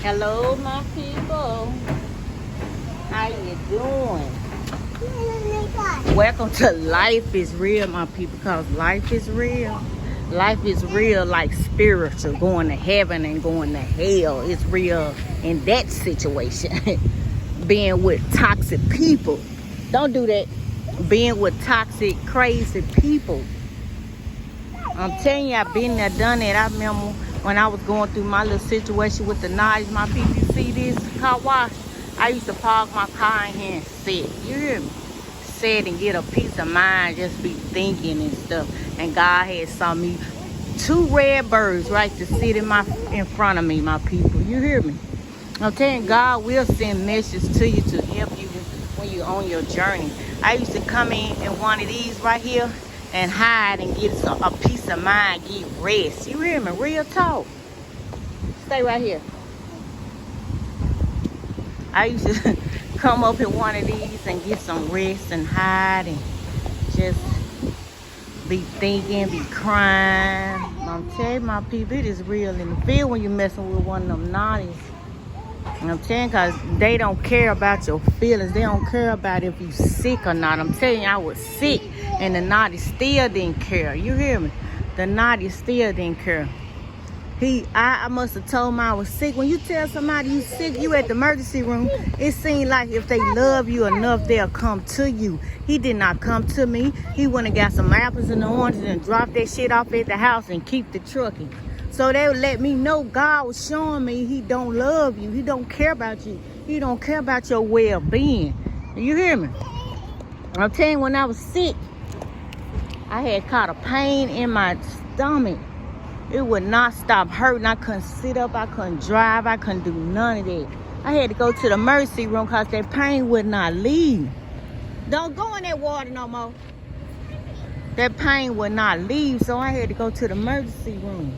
Hello, my people. How you doing? Welcome to Life is Real, my people, because life is real. Life is real like spiritual, going to heaven and going to hell. It's real in that situation. Being with toxic people. Don't do that. Being with toxic, crazy people. I'm telling you, I've been there, done that. I remember when I was going through my little situation with the knives, my people, you see this car wash? I used to park my car in here and sit. You hear me? Sit and get a peace of mind, just be thinking and stuff. And God had saw me 2 red birds right to sit in front of me, my people. You hear me? I'm telling you, God will send messages to you to help you when you're on your journey. I used to come in one of these right here and hide and get a peace of mind, get rest. You hear me? Real talk. Stay right here. I used to come up in one of these and get some rest and hide and just be thinking, be crying. I'm telling you, my people, it is real in the field when you're messing with one of them naughties. And I'm telling you, because they don't care about your feelings. They don't care about if you sick or not. I'm telling you, I was sick. And the naughty still didn't care. You hear me? The naughty still didn't care. I must have told him I was sick. When you tell somebody you sick, you at the emergency room, it seems like if they love you enough, they'll come to you. He did not come to me. He went and got some apples and oranges and dropped that shit off at the house and keep the trucking. So they would let me know God was showing me he don't love you. He don't care about you. He don't care about your well-being. You hear me? I'm telling you, when I was sick, I had caught a pain in my stomach. It would not stop hurting. I couldn't sit up. I couldn't drive. I couldn't do none of that. I had to go to the emergency room because that pain would not leave. Don't go in that water no more. That pain would not leave, so I had to go to the emergency room.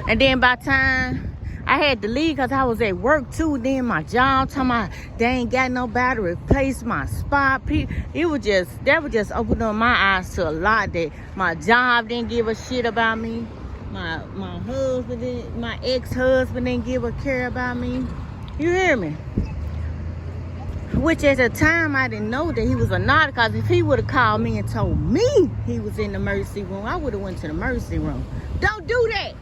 And then by the time I had to leave because I was at work too. Then my job talking about they ain't got nobody to replace my spot. That would just open up my eyes to a lot that my job didn't give a shit about me. My husband my ex-husband didn't give a care about me. You hear me? Which at the time I didn't know that he was a naughty, because if he would have called me and told me he was in the emergency room, I would have went to the emergency room. Don't do that.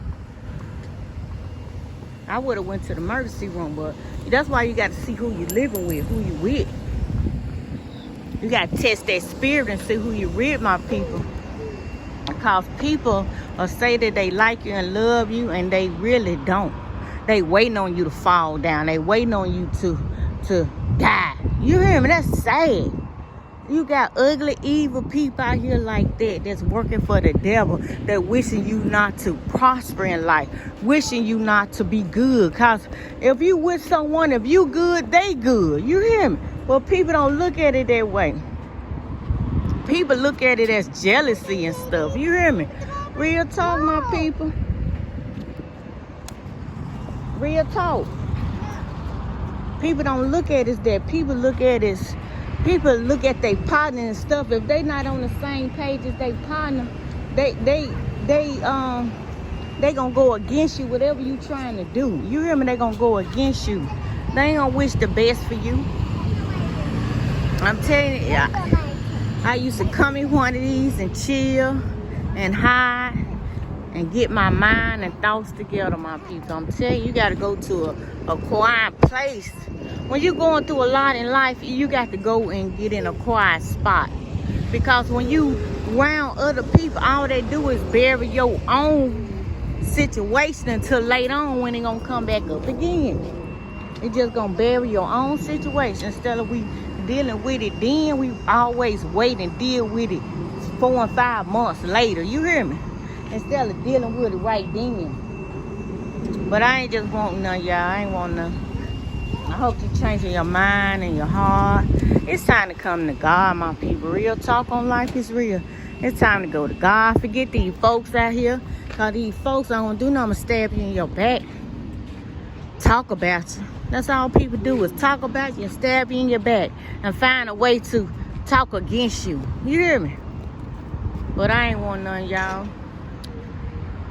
I would have went to the emergency room, but that's why you got to see who you're living with, who you with. You got to test that spirit and see who you're with, my people. Because people will say that they like you and love you, and they really don't. They waiting on you to fall down. They waiting on you to die. You hear me? That's sad. You got ugly, evil people out here like that that's working for the devil, that wishing you not to prosper in life, wishing you not to be good. Because if you with someone, if you good, they good. You hear me? Well, people don't look at it that way. People look at it as jealousy and stuff. You hear me? Real talk, my people. Real talk. People don't look at it as that. People look at it as... People look at their partner and stuff. If they not on the same page as their partner, they gonna go against you, whatever you trying to do. You hear me? They gonna go against you. They ain't gonna wish the best for you. I'm telling you, I used to come in one of these and chill and hide and get my mind and thoughts together, my people. I'm telling you, you gotta go to a quiet place. When you're going through a lot in life, you got to go and get in a quiet spot. Because when you around other people, all they do is bury your own situation until later on when they gonna come back up again. They just gonna bury your own situation. Instead of we dealing with it then, we always wait and deal with it 4 and 5 months later. You hear me? Instead of dealing with it right then. But I ain't just want none, y'all. I ain't want none. I hope you're changing your mind and your heart. It's time to come to God, my people. Real talk on life is real. It's time to go to God. Forget these folks out here. Because these folks don't want to do nothing but stab you in your back. Talk about you. That's all people do is talk about you and stab you in your back. And find a way to talk against you. You hear me? But I ain't want none, y'all.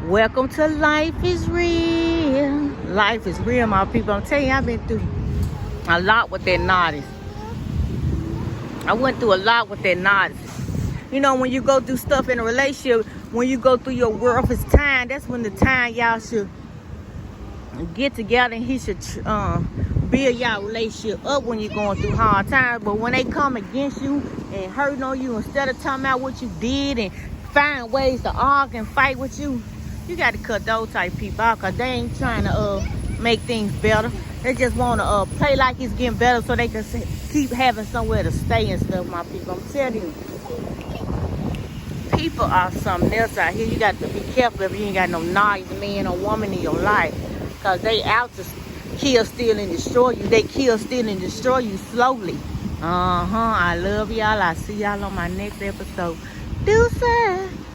Welcome to Life is Real. Life is real, my people. I'm telling you, I've been through a lot with that narcissist. I went through a lot with that narcissist. You know, when you go through stuff in a relationship, when you go through your roughest time, that's when the time y'all should get together, and he should build y'all relationship up when you're going through hard times. But when they come against you and hurting on you, instead of talking about what you did and find ways to argue and fight with you, you got to cut those type of people out, because they ain't trying to make things better. They just want to play like it's getting better so they can keep having somewhere to stay and stuff, my people. I'm telling you, people are something else out here. You got to be careful if you ain't got no nice man or woman in your life, because they out to kill, steal, and destroy you. They kill, steal, and destroy you slowly. I love y'all. I'll see y'all on my next episode. Deuces.